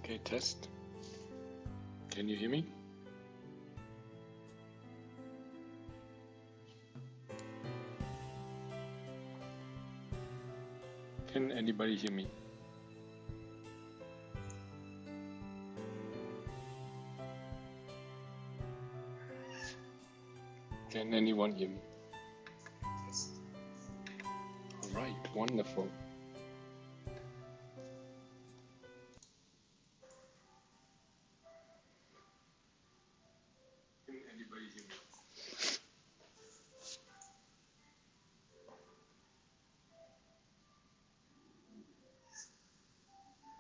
Okay, test. Can you hear me? Can anybody hear me? Can anyone hear me? Yes. All right, wonderful. Can anybody hear me?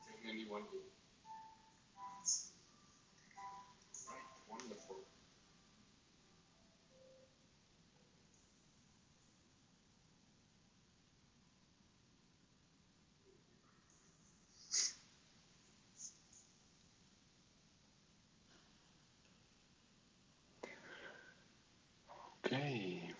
Can anyone hear me? All right, wonderful. Okay,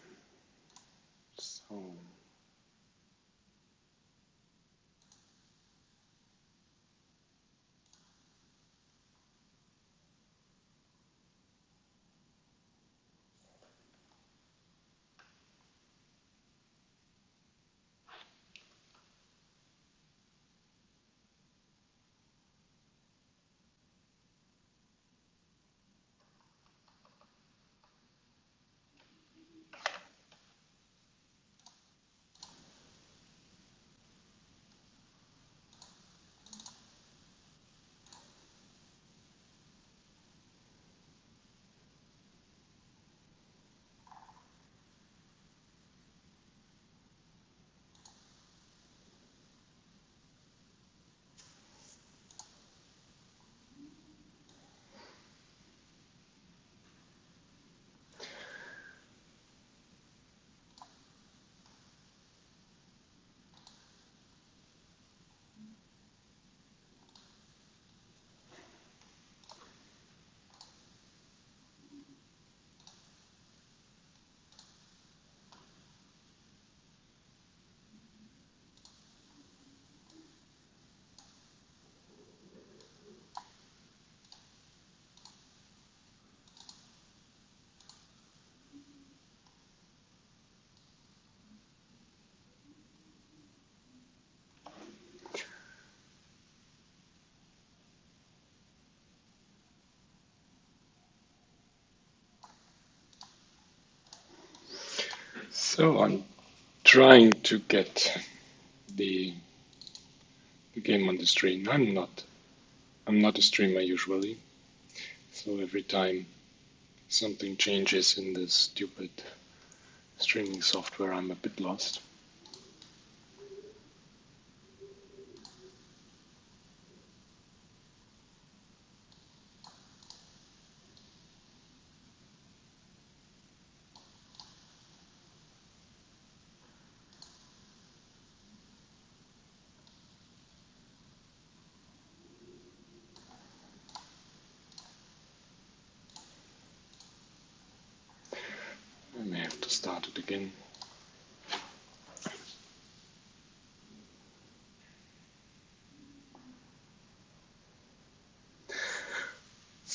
so I'm trying to get the game on the screen. I'm not a streamer usually, so every time something changes in this stupid streaming software, I'm a bit lost. I may have to start it again.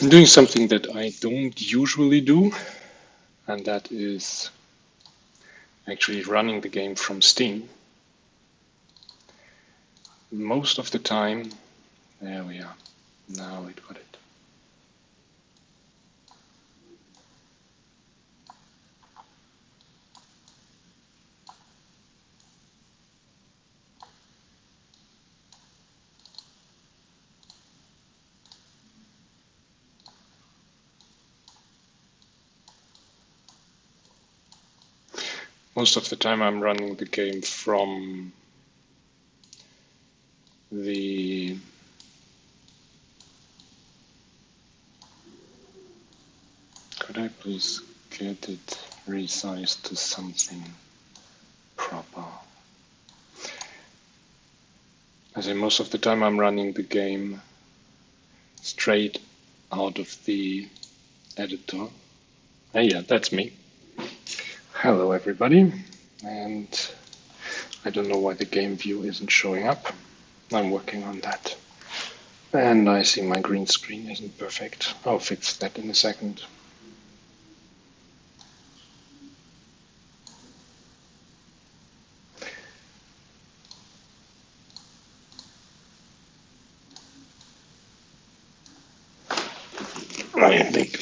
I'm doing something that I don't usually do, and that is actually running the game from Steam. Most of the time, there we are. Now it got it. Most of the time I'm running the game from the could I please get it resized to something proper? I say most of the time I'm running the game straight out of the editor. Yeah, that's me. Hello everybody, and I don't know why the game view isn't showing up. I'm working on that. And I see my green screen isn't perfect. I'll fix that in a second. I think.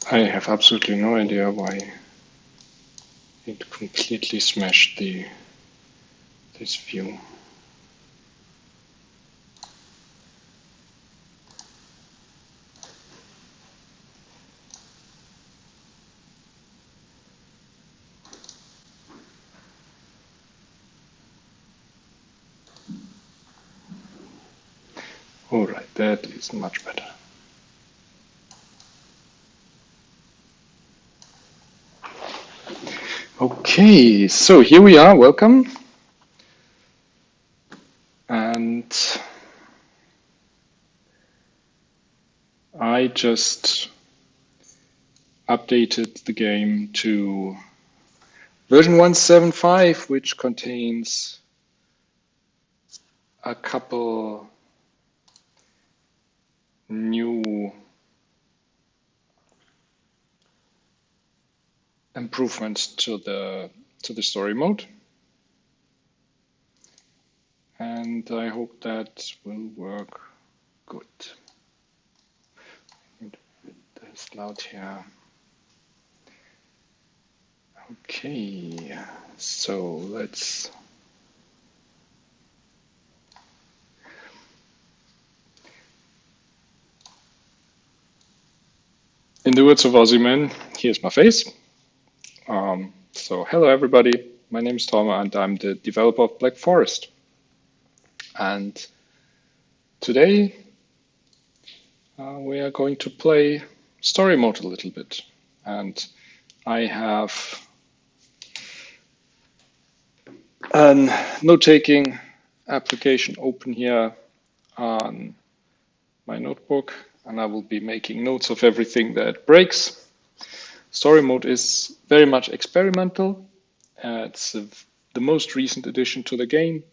I have absolutely no idea why it completely smashed this view. Alright, that is much better. Okay, so here we are, welcome. And I just updated the game to version 1.7.5, which contains a couple new improvements to the story mode. And I hope that will work good. It's loud here. Okay, so let's. In the words of Ozyman, here's my face. So hello everybody, my name is Tom and I'm the developer of Black Forest. And today we are going to play story mode a little bit. And I have a note-taking application open here on my notebook, and I will be making notes of everything that breaks. Story mode is very much experimental. It's the most recent addition to the game.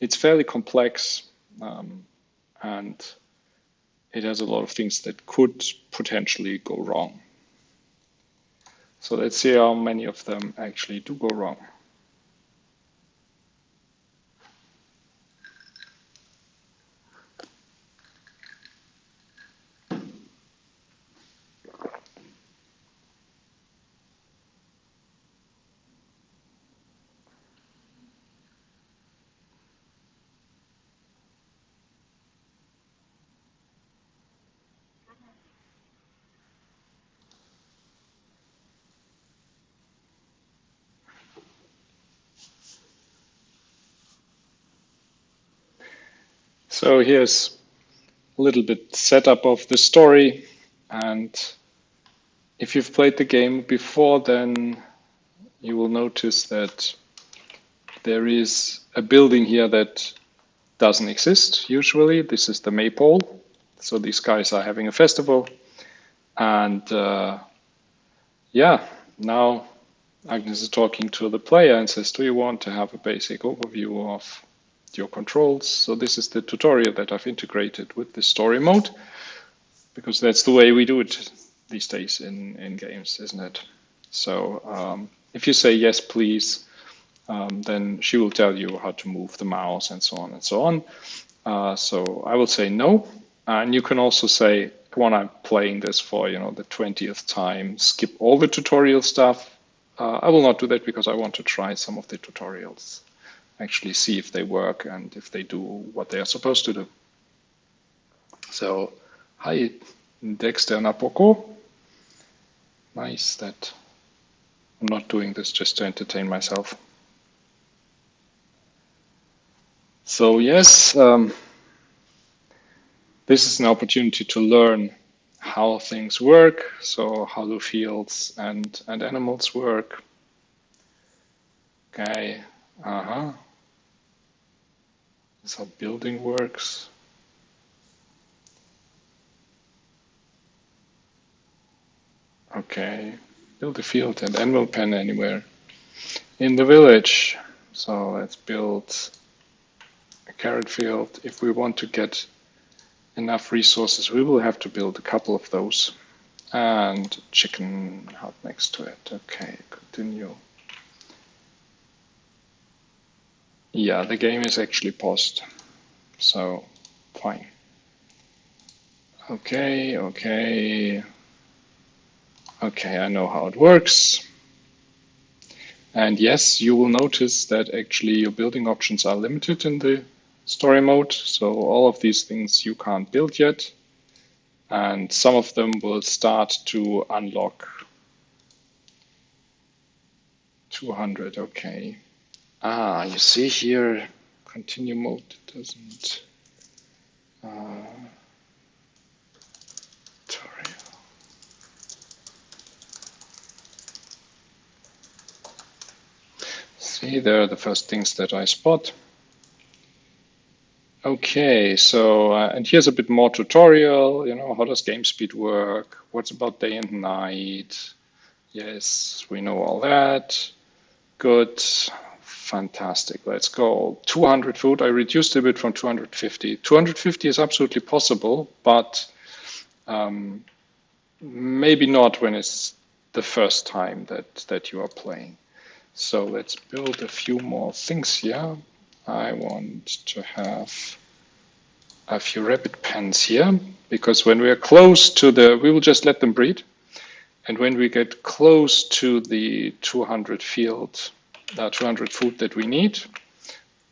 It's fairly complex, and it has a lot of things that could potentially go wrong. So let's see how many of them actually do go wrong. So here's a little bit setup of the story, and if you've played the game before, then you will notice that there is a building here that doesn't exist usually. This is the Maypole. So these guys are having a festival, and yeah, now Agnes is talking to the player and says, do you want to have a basic overview of your controls? So this is the tutorial that I've integrated with the story mode, because that's the way we do it these days in games, isn't it? So if you say yes, please, then she will tell you how to move the mouse and so on and so on. So I will say no. And you can also say, when I'm playing this for the 20th time, skip all the tutorial stuff. I will not do that because I want to try some of the tutorials. actually see if they work and if they do what they are supposed to do. So, hi, Dexter Napoko. Nice that I'm not doing this just to entertain myself. So yes, this is an opportunity to learn how things work. So how do fields and animals work? Okay, That's how building works. Okay, build a field and animal pen anywhere in the village. So let's build a carrot field. If we want to get enough resources, we will have to build a couple of those. And chicken hut next to it. Okay, continue. Yeah, the game is actually paused. So, fine. Okay, okay. Okay, I know how it works. And yes, you will notice that actually your building options are limited in the story mode. So all of these things you can't build yet. And some of them will start to unlock. 200, okay. You see here, continue mode doesn't. Tutorial. See, there are the first things that I spot. Okay, so, and here's a bit more tutorial, how does game speed work? What's about day and night? Yes, we know all that. Good, fantastic, let's go. 200 food, I reduced a bit from 250. 250 is absolutely possible, but maybe not when it's the first time that you are playing. So let's build a few more things here. I want to have a few rabbit pens here, because when we are close to we will just let them breed. And when we get close to the 200 field, 200 food that we need,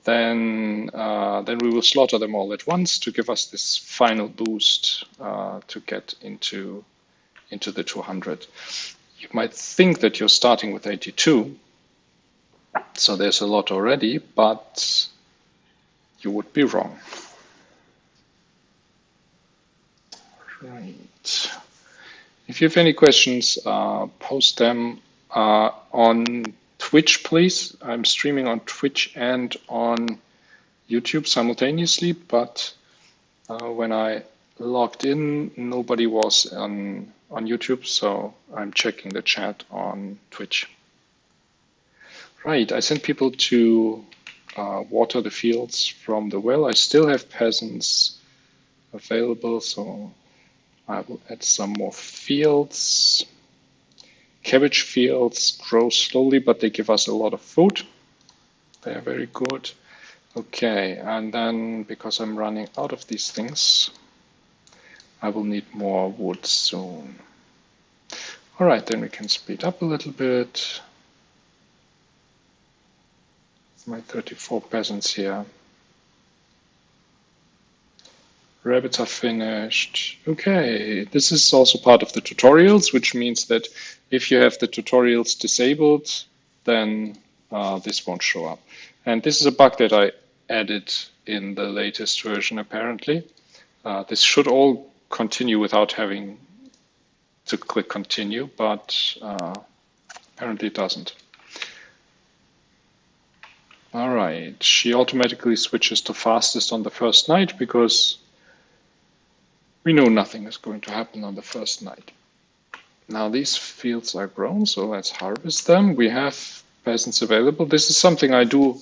then we will slaughter them all at once to give us this final boost to get into the 200. You might think that you're starting with 82, so there's a lot already, but you would be wrong. Right. If you have any questions, post them on Twitch, please. I'm streaming on Twitch and on YouTube simultaneously, but when I logged in, nobody was on YouTube, so I'm checking the chat on Twitch. Right, I sent people to water the fields from the well. I still have peasants available, so I will add some more fields. Cabbage fields grow slowly, but they give us a lot of food. They are very good. Okay, and then because I'm running out of these things, I will need more wood soon. All right, then we can speed up a little bit. My 34 peasants here. Rabbits are finished. Okay, this is also part of the tutorials, which means that if you have the tutorials disabled, then this won't show up. And this is a bug that I added in the latest version, apparently. This should all continue without having to click continue, but apparently it doesn't. All right, she automatically switches to fastest on the first night because we know nothing is going to happen on the first night. Now these fields are grown, so let's harvest them. We have peasants available. This is something I do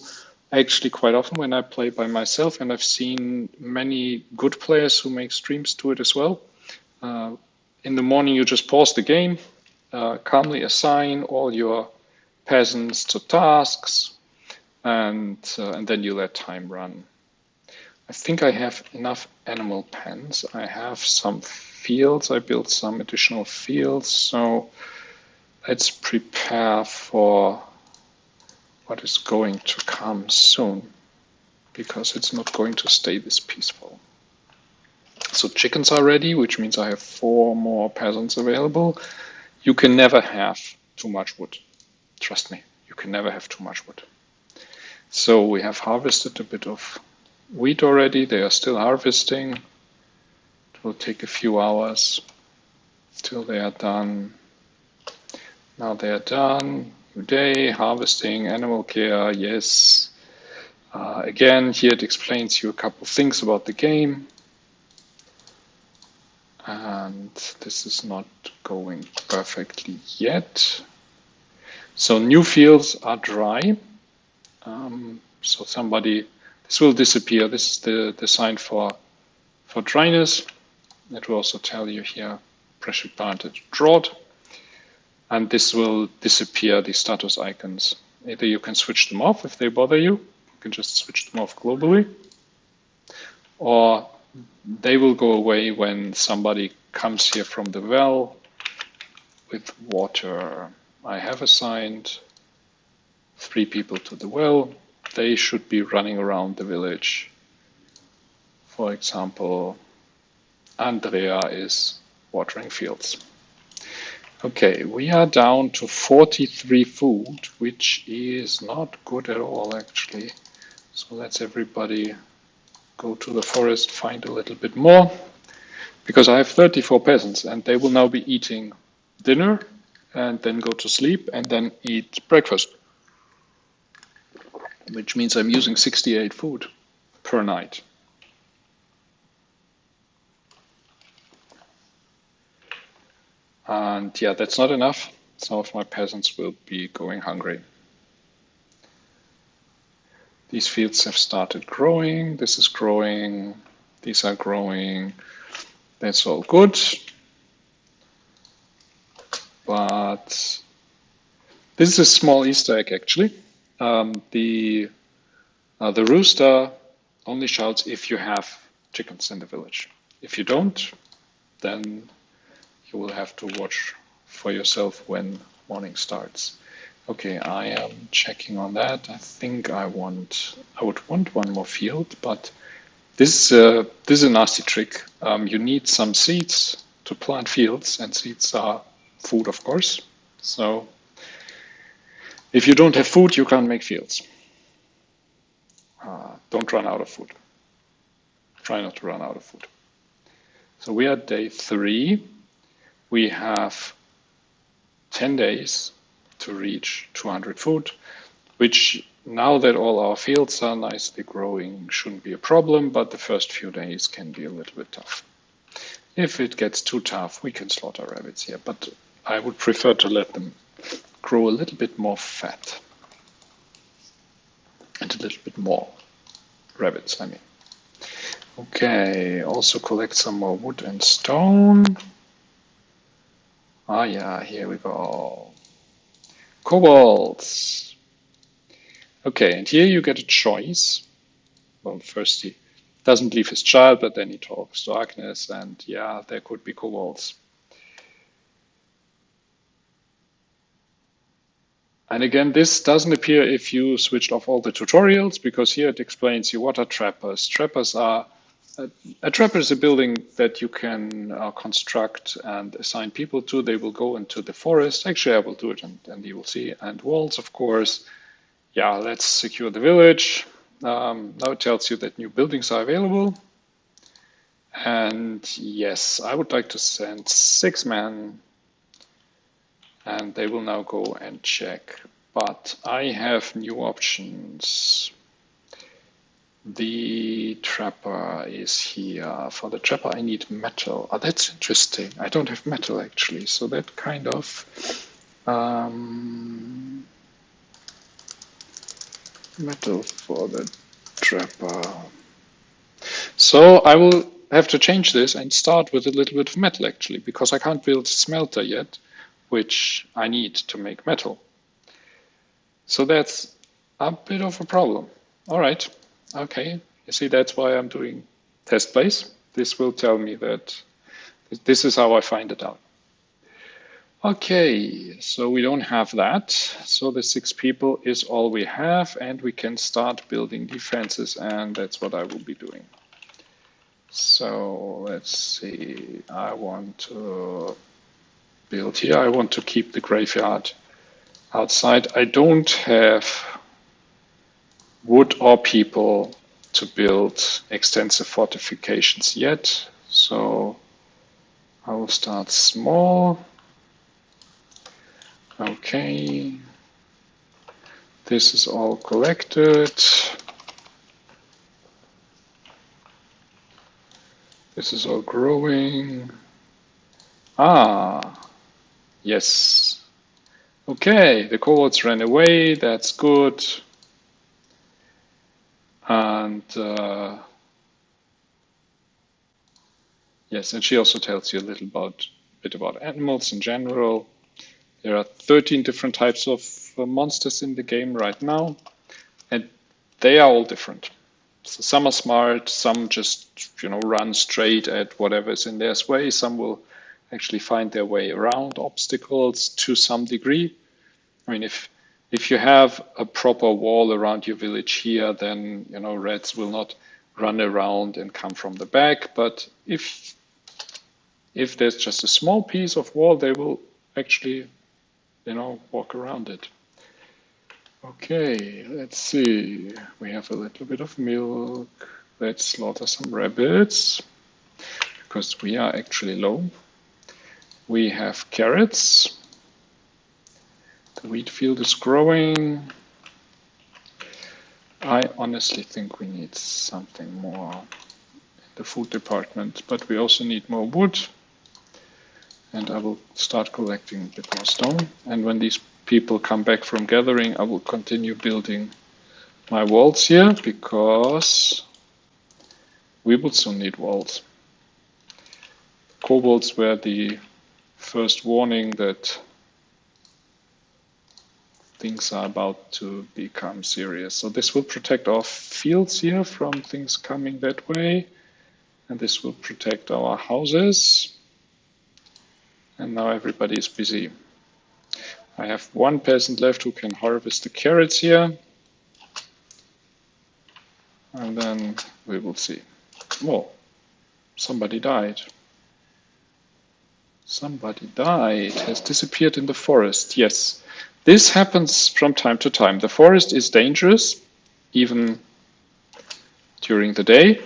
actually quite often when I play by myself, and I've seen many good players who make streams to it as well. In the morning, you just pause the game, calmly assign all your peasants to tasks, and then you let time run. I think I have enough animal pens. I have some fields. I built some additional fields. So let's prepare for what is going to come soon, because it's not going to stay this peaceful. So chickens are ready, which means I have 4 more peasants available. You can never have too much wood. Trust me, you can never have too much wood. So we have harvested a bit of wheat already. They are still harvesting. It will take a few hours till they are done. Now they are done. New day, harvesting, animal care, yes. Again, here it explains you a couple of things about the game. And this is not going perfectly yet. So new fields are dry. So this will disappear. This is the sign for dryness. It will also tell you here pressure planted drought. And this will disappear, the status icons. Either you can switch them off if they bother you. You can just switch them off globally. Or they will go away when somebody comes here from the well with water. I have assigned 3 people to the well. They should be running around the village. For example, Andrea is watering fields. Okay, we are down to 43 food, which is not good at all, actually. So let's everybody go to the forest, find a little bit more, because I have 34 peasants, and they will now be eating dinner, and then go to sleep, and then eat breakfast, which means I'm using 68 food per night. And yeah, that's not enough. Some of my peasants will be going hungry. These fields have started growing. This is growing. These are growing. That's all good. But this is a small Easter egg, actually. The rooster only shouts if you have chickens in the village. If you don't, then you will have to watch for yourself when morning starts. Okay, I am checking on that. I think I would want 1 more field, but this is a nasty trick. You need some seeds to plant fields, and seeds are food, of course. So if you don't have food, you can't make fields. Don't run out of food. Try not to run out of food. So we are day 3. We have 10 days to reach 200 food, which now that all our fields are nicely growing shouldn't be a problem, but the first few days can be a little bit tough. If it gets too tough, we can slaughter rabbits here, but I would prefer to let them grow a little bit more fat. And a little bit more rabbits, I mean. Okay, also collect some more wood and stone. Ah yeah, here we go. Kobolds. Okay, and here you get a choice. Well, first he doesn't leave his child, but then he talks to Agnes, and yeah, there could be kobolds. And again, this doesn't appear if you switched off all the tutorials, because here it explains you what are trappers. Trappers are a trapper is a building that you can construct and assign people to. They will go into the forest. Actually, I will do it, and you will see. And walls, of course. Yeah, let's secure the village. Now it tells you that new buildings are available. And yes, I would like to send 6 men, and they will now go and check. But I have new options. The trapper is here. For the trapper, I need metal. Oh, that's interesting. I don't have metal, actually. So that kind of metal for the trapper. So I will have to change this and start with a little bit of metal, actually, because I can't build a smelter yet, which I need to make metal. So that's a bit of a problem. All right. Okay. You see, that's why I'm doing test plays. This will tell me that this is how I find it out. Okay, so we don't have that. So the 6 people is all we have, and we can start building defenses, and that's what I will be doing. So let's see, I want to build here. I want to keep the graveyard outside. I don't have wood or people to build extensive fortifications yet, so I will start small. Okay, this is all collected. This is all growing. Ah, yes. Okay, the cohorts ran away, that's good. And yes, and she also tells you a little bit about animals in general. There are 13 different types of monsters in the game right now, and they are all different. So some are smart, some just run straight at whatever is in their way. Some will actually find their way around obstacles to some degree. I mean, if you have a proper wall around your village here, then rats will not run around and come from the back. But if there's just a small piece of wall, they will actually walk around it. Okay, let's see. We have a little bit of milk. Let's slaughter some rabbits because we are actually low. We have carrots. The wheat field is growing. I honestly think we need something more in the food department, but we also need more wood. And I will start collecting the more stone. And when these people come back from gathering, I will continue building my walls here because we will soon need walls. Kobolds were the first warning that things are about to become serious. So this will protect our fields here from things coming that way. And this will protect our houses. And now everybody is busy. I have one peasant left who can harvest the carrots here. And then we will see. Oh, somebody died. Somebody died, has disappeared in the forest. Yes, this happens from time to time. The forest is dangerous, even during the day.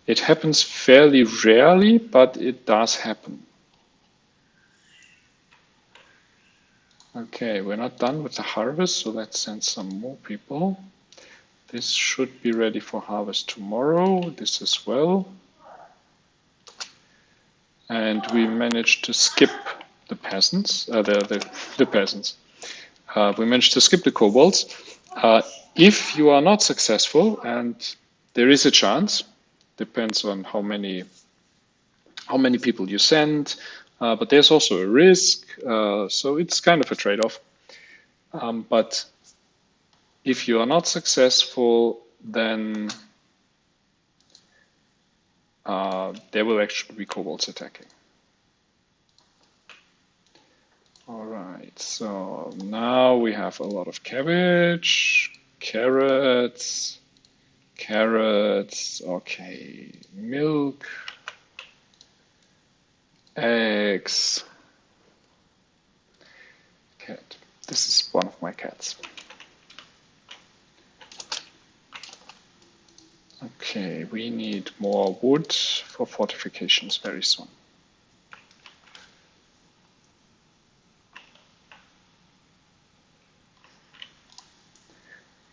It happens fairly rarely, but it does happen. Okay, we're not done with the harvest, so let's send some more people. This should be ready for harvest tomorrow, this as well. And we managed to skip the peasants, the peasants. We managed to skip the kobolds. If you are not successful, and there is a chance, depends on how many people you send, but there's also a risk, so it's kind of a trade-off. But if you are not successful, then there will actually be kobolds attacking. All right, so now we have a lot of cabbage, carrots, okay, milk, eggs, cat. This is one of my cats. Okay, we need more wood for fortifications very soon.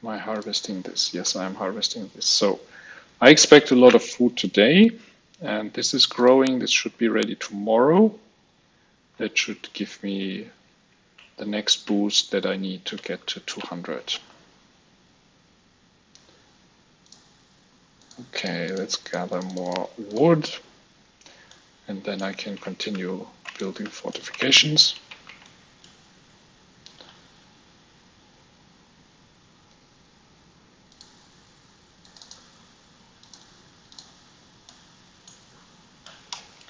Am I harvesting this? Yes, I am harvesting this. So I expect a lot of food today, and this is growing. This should be ready tomorrow. That should give me the next boost that I need to get to 200. Okay, let's gather more wood, and then I can continue building fortifications.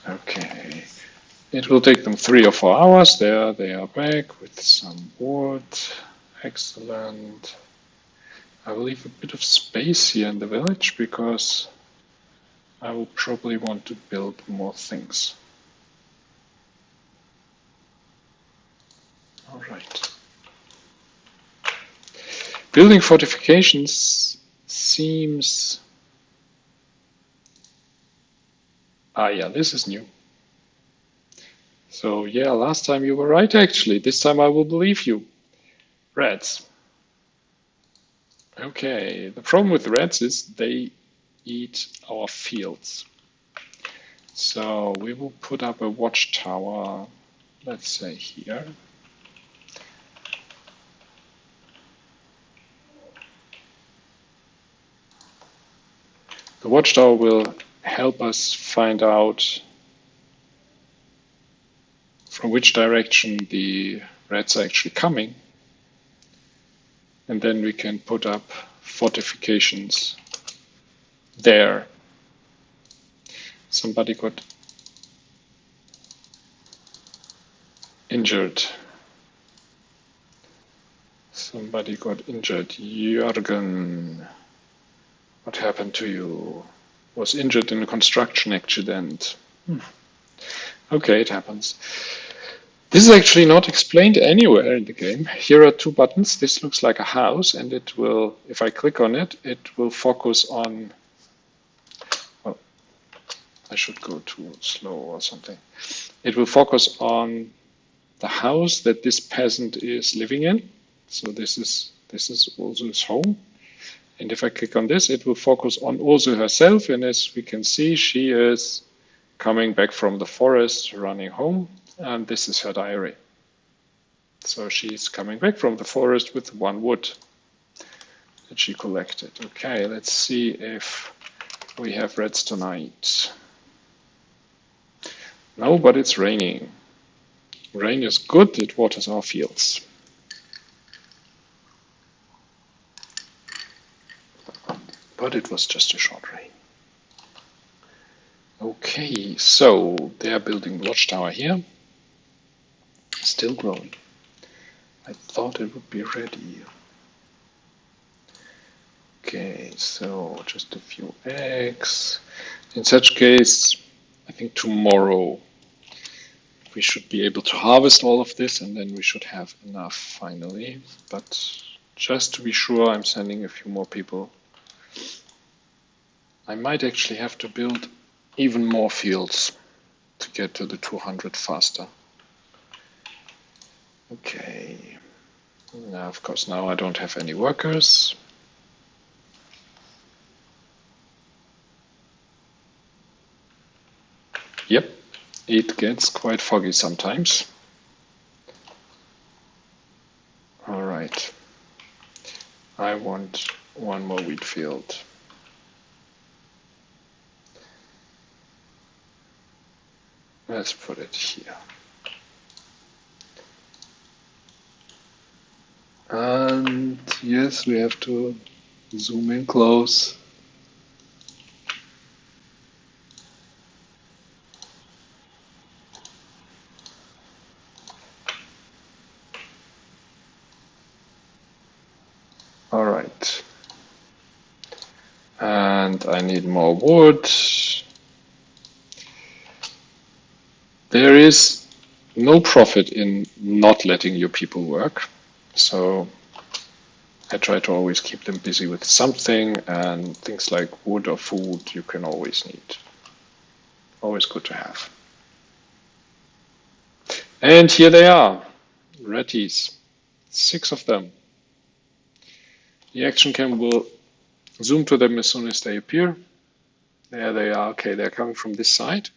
Okay, It will take them 3 or 4 hours. There they are back with some wood. Excellent. I will leave a bit of space here in the village because I will probably want to build more things. All right. Building fortifications seems... yeah, this is new. So yeah, last time you were right actually. This time I will believe you. Rats. Okay, the problem with rats is they eat our fields. So we will put up a watchtower, let's say here. The watchtower will help us find out from which direction the rats are actually coming. And then we can put up fortifications there. Somebody got injured. Somebody got injured. Jürgen, what happened to you? Was injured in a construction accident. Okay, it happens. This is actually not explained anywhere in the game. Here are 2 buttons. This looks like a house, and it will, if I click on it, it will focus on... Well, I should go too slow or something. It will focus on the house that this peasant is living in. So this is also his home. And if I click on this, it will focus on Ursu herself. And as we can see, she is coming back from the forest, running home. And this is her diary. So she's coming back from the forest with 1 wood that she collected. Okay, let's see if we have rats tonight. No, but it's raining. Rain is good, it waters our fields. But it was just a short rain. Okay, so they are building the watchtower here. Still growing. I thought it would be ready. Okay, so just a few eggs. In such case, I think tomorrow we should be able to harvest all of this, and then we should have enough finally. But just to be sure, I'm sending a few more people. I might actually have to build even more fields to get to the 200 faster. Okay. Now, of course, now I don't have any workers. Yep, it gets quite foggy sometimes. All right. I want 1 more wheat field. Let's put it here. And yes, we have to zoom in close. All right. And I need more wood. There is no profit in not letting your people work. So I try to always keep them busy with something, and things like wood or food you can always need. Always good to have. And here they are, ratties, 6 of them. The action cam will zoom to them as soon as they appear. There they are. Okay, they're coming from this side.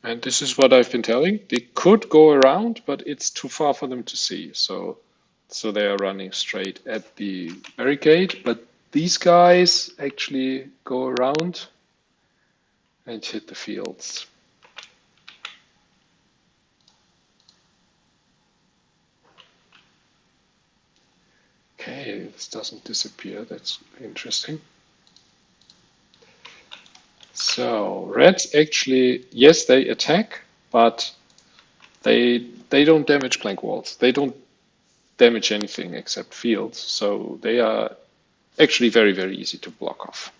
And this is what I've been telling. They could go around, but it's too far for them to see. So they are running straight at the barricade. But these guys actually go around and hit the fields. Okay, this doesn't disappear. That's interesting. So rats actually, yes, they attack, but they don't damage blank walls. They don't damage anything except fields, so they are actually very, very easy to block off.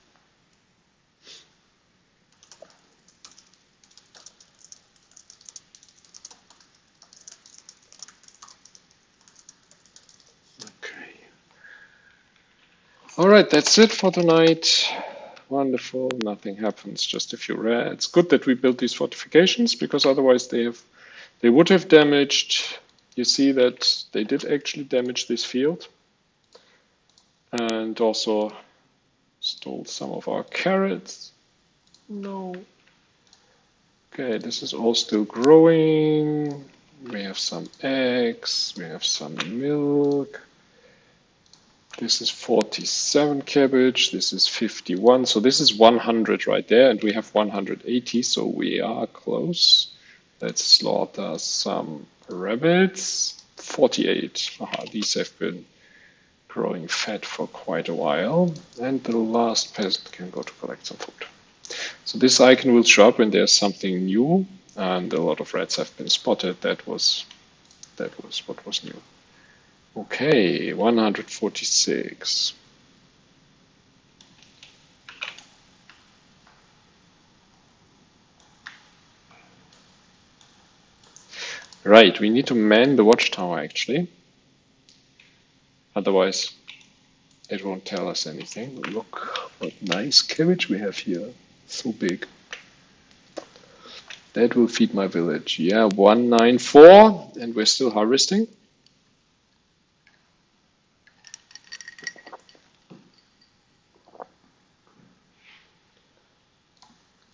Okay. All right, that's it for tonight. Wonderful, nothing happens, just a few rare. It's good that we built these fortifications, because otherwise they would have damaged. You see that they did actually damage this field, and also stole some of our carrots. No. Okay, this is all still growing. We have some eggs, we have some milk. This is 47 cabbage, this is 51, so this is 100 right there, and we have 180, so we are close. Let's slaughter some rabbits. 48. Aha, these have been growing fat for quite a while, and the last peasant can go to collect some food. So this icon will show up when there's something new, and a lot of rats have been spotted. That was what was new. Okay, 146. Right, we need to man the watchtower actually. Otherwise, it won't tell us anything. Look what nice cabbage we have here. So big. That will feed my village. Yeah, 194, and we're still harvesting.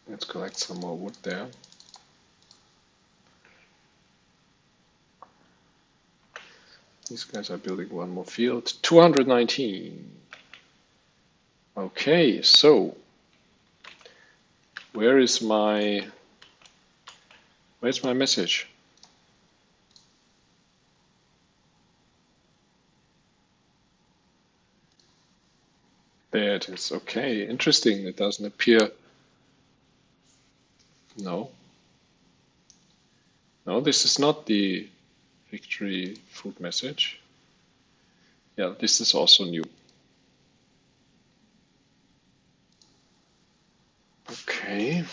Let's collect some more wood there. These guys are building one more field. 219. Okay, so where's my message? There it is. Okay, interesting. It doesn't appear. No. No, this is not the victory food message. Yeah, this is also new. Okay.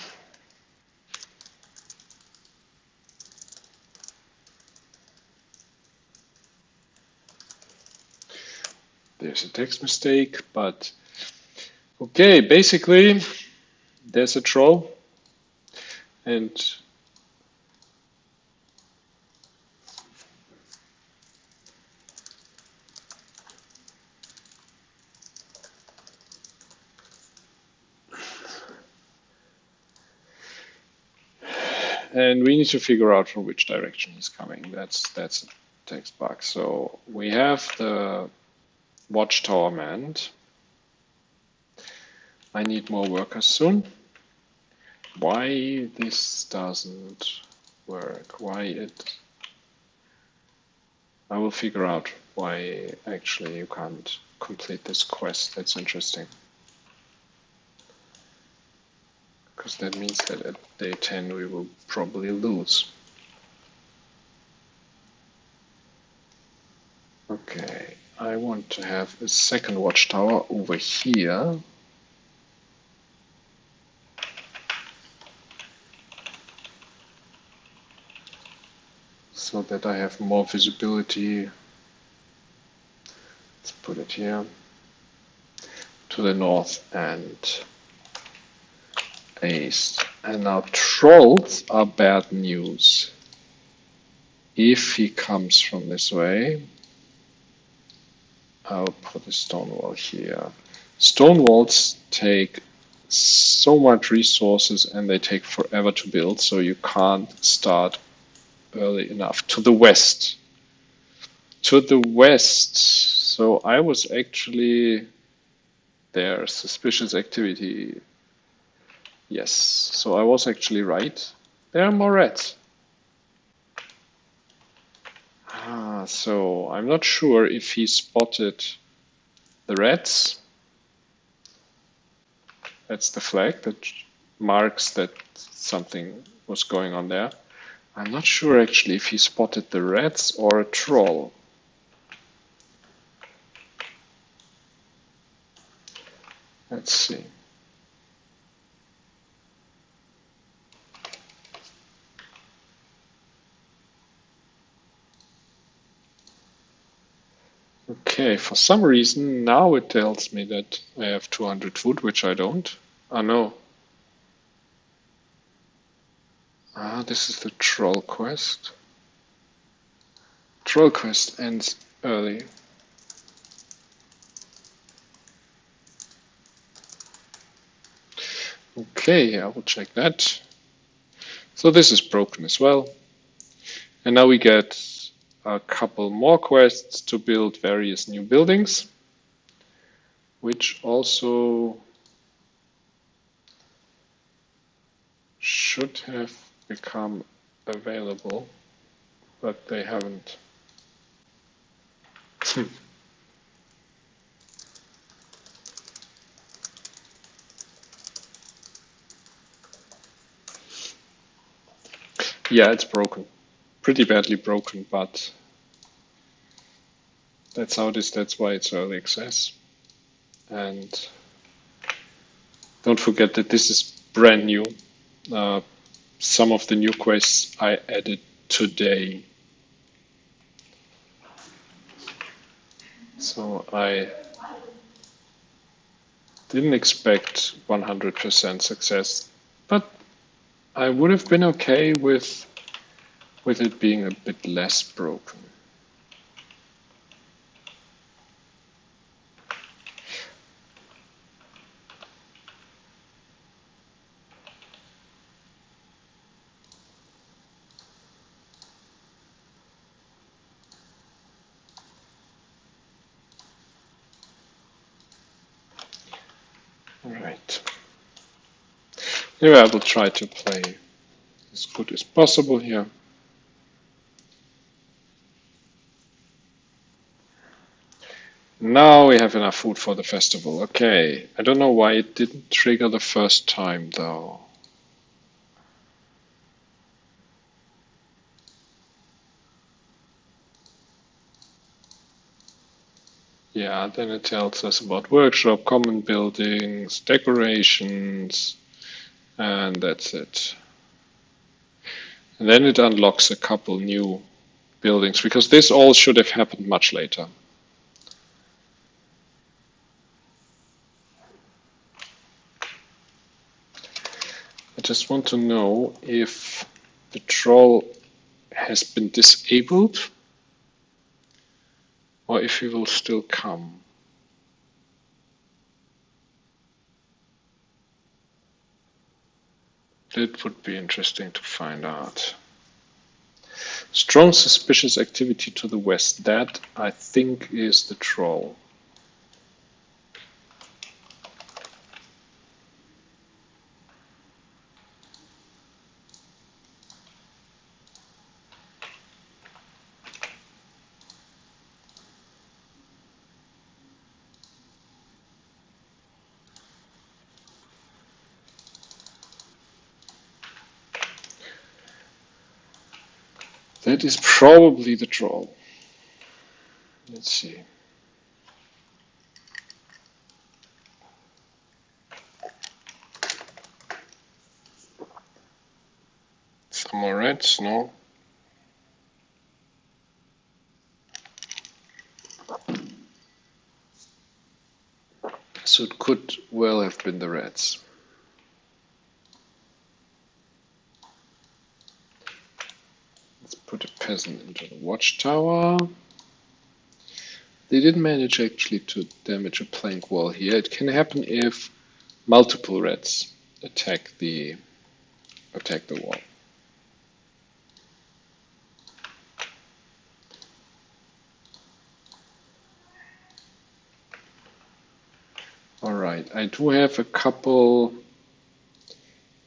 There's a text mistake, but okay, basically there's a troll, and we need to figure out from which direction he's coming. That's a text bug. So we have the Watchtower manned. I need more workers soon. Why this doesn't work? Why it? I will figure out why actually you can't complete this quest. That's interesting. Because that means that at day 10 we will probably lose. Okay, I want to have a second watchtower over here. So that I have more visibility. Let's put it here. To the north and east. And now trolls are bad news. If he comes from this way, I'll put a stone wall here. Stone walls take so much resources and they take forever to build, so you can't start early enough. To the west. To the west. So I was actually there. Suspicious activity. Yes, so I was actually right. There are more rats. So I'm not sure if he spotted the rats. That's the flag that marks that something was going on there. I'm not sure actually if he spotted the rats or a troll. Let's see. Okay, for some reason now it tells me that I have 200 food, which I don't. Oh no. Ah, this is the troll quest. Troll quest ends early. Okay, I will check that. So this is broken as well. And now we get a couple more quests to build various new buildings, which also should have become available, but they haven't. Yeah, it's broken. Pretty badly broken, but that's how it is. That's why it's early access. And don't forget that this is brand new. Some of the new quests I added today. So I didn't expect 100% success, but I would have been okay with it being a bit less broken. Alright. Anyway, I will try to play as good as possible here. Now we have enough food for the festival. Okay. I don't know why it didn't trigger the first time though. Yeah, then it tells us about workshop, common buildings, decorations, and that's it. And then it unlocks a couple new buildings, because this all should have happened much later. I just want to know if the troll has been disabled or if he will still come. That would be interesting to find out. Strong suspicious activity to the west. That, I think, is the troll. That is probably the troll. Let's see. Some more reds, no? So it could well have been the reds. Let's put a peasant into the watchtower. They didn't manage actually to damage a plank wall here. It can happen if multiple reds attack the wall. Alright, I do have a couple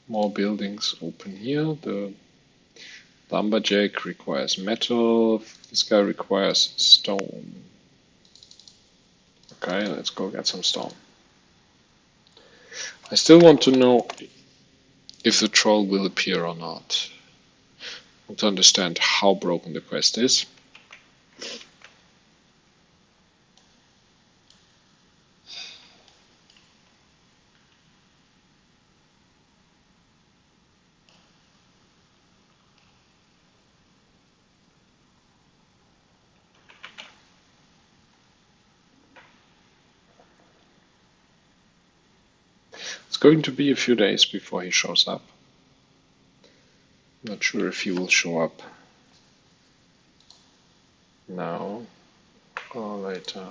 more buildings open here. The lumberjack requires metal. This guy requires stone. Okay, let's go get some stone. I still want to know if the troll will appear or not. to understand how broken the quest is. It's going to be a few days before he shows up. Not sure if he will show up now or later.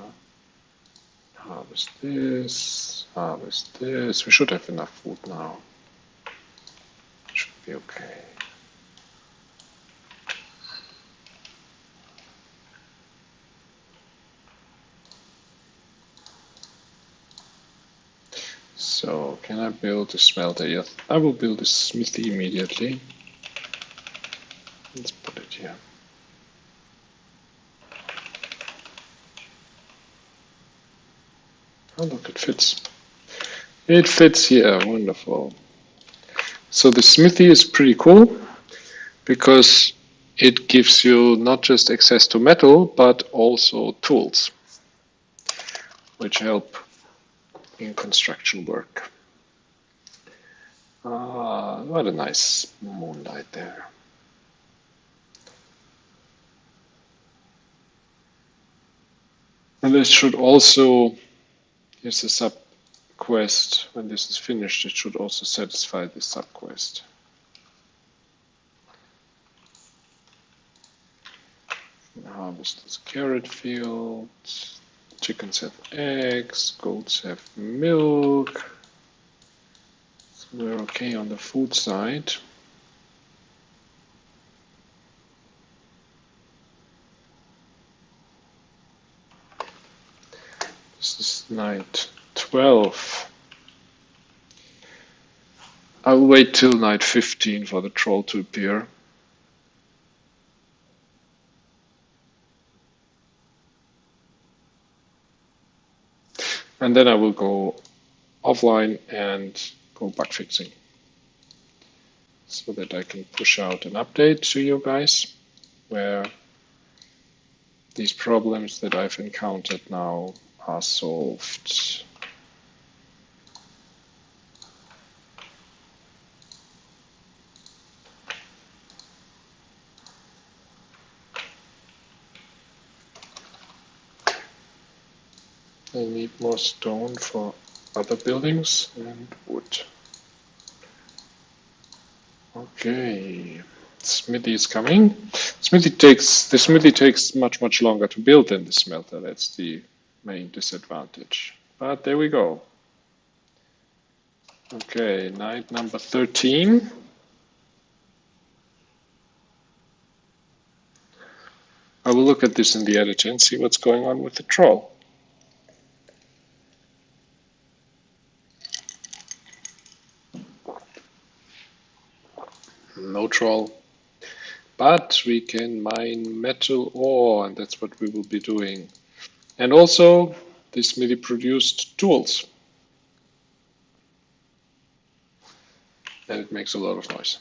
Harvest this, harvest this. We should have enough food now. Should be okay. So, can I build a smelter? Yes, I will build a smithy immediately. Let's put it here. Oh, look, it fits. It fits here, wonderful. So the smithy is pretty cool because it gives you not just access to metal, but also tools, which help in construction work. What a nice moonlight there. And this should also, here's a sub quest. When this is finished, it should also satisfy the sub quest. Harvest this carrot field. Chickens have eggs. Goats have milk. So we're okay on the food side. This is night 12. I'll wait till night 15 for the troll to appear. And then I will go offline and go bug fixing so that I can push out an update to you guys where these problems that I've encountered now are solved. I need more stone for other buildings and wood. Okay, Smithy is coming. The Smithy takes much longer to build than the smelter. That's the main disadvantage. But there we go. Okay, night number 13. I will look at this in the editor and see what's going on with the troll. No troll. But we can mine metal ore, and that's what we will be doing. And also, this Smithy produced tools. And it makes a lot of noise.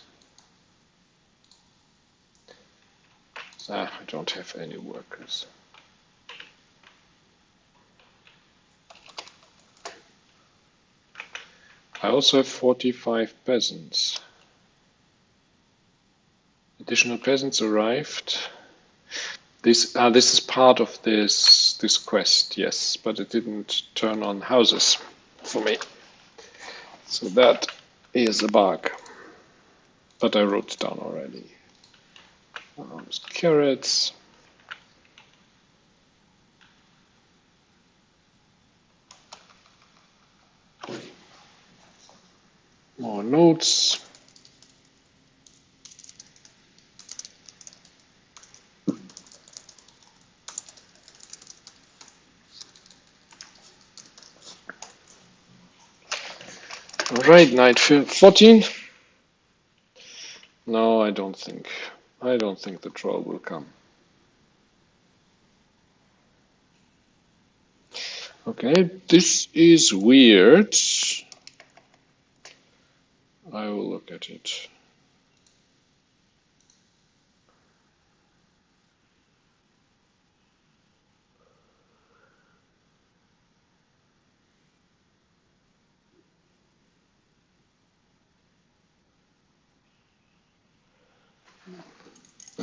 I don't have any workers. I also have 45 peasants. Additional peasants arrived. This is part of this quest, yes, but it didn't turn on houses for me. So that is a bug. But I wrote it down already. Carrots. More notes. All right, night 14. No, I don't think the troll will come. Okay, this is weird. I will look at it.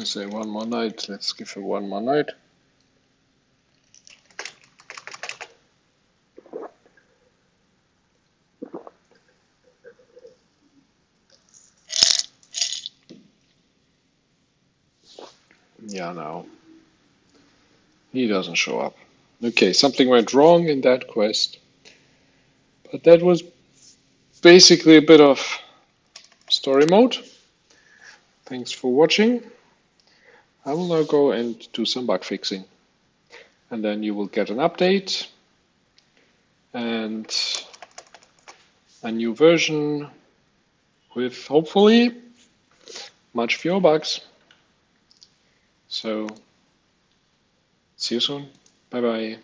I say one more night. Let's give it one more night. Yeah, no. He doesn't show up. Okay, something went wrong in that quest. But that was basically a bit of story mode. Thanks for watching. I will now go and do some bug fixing. And then you will get an update and a new version with hopefully much fewer bugs. So, see you soon. Bye bye.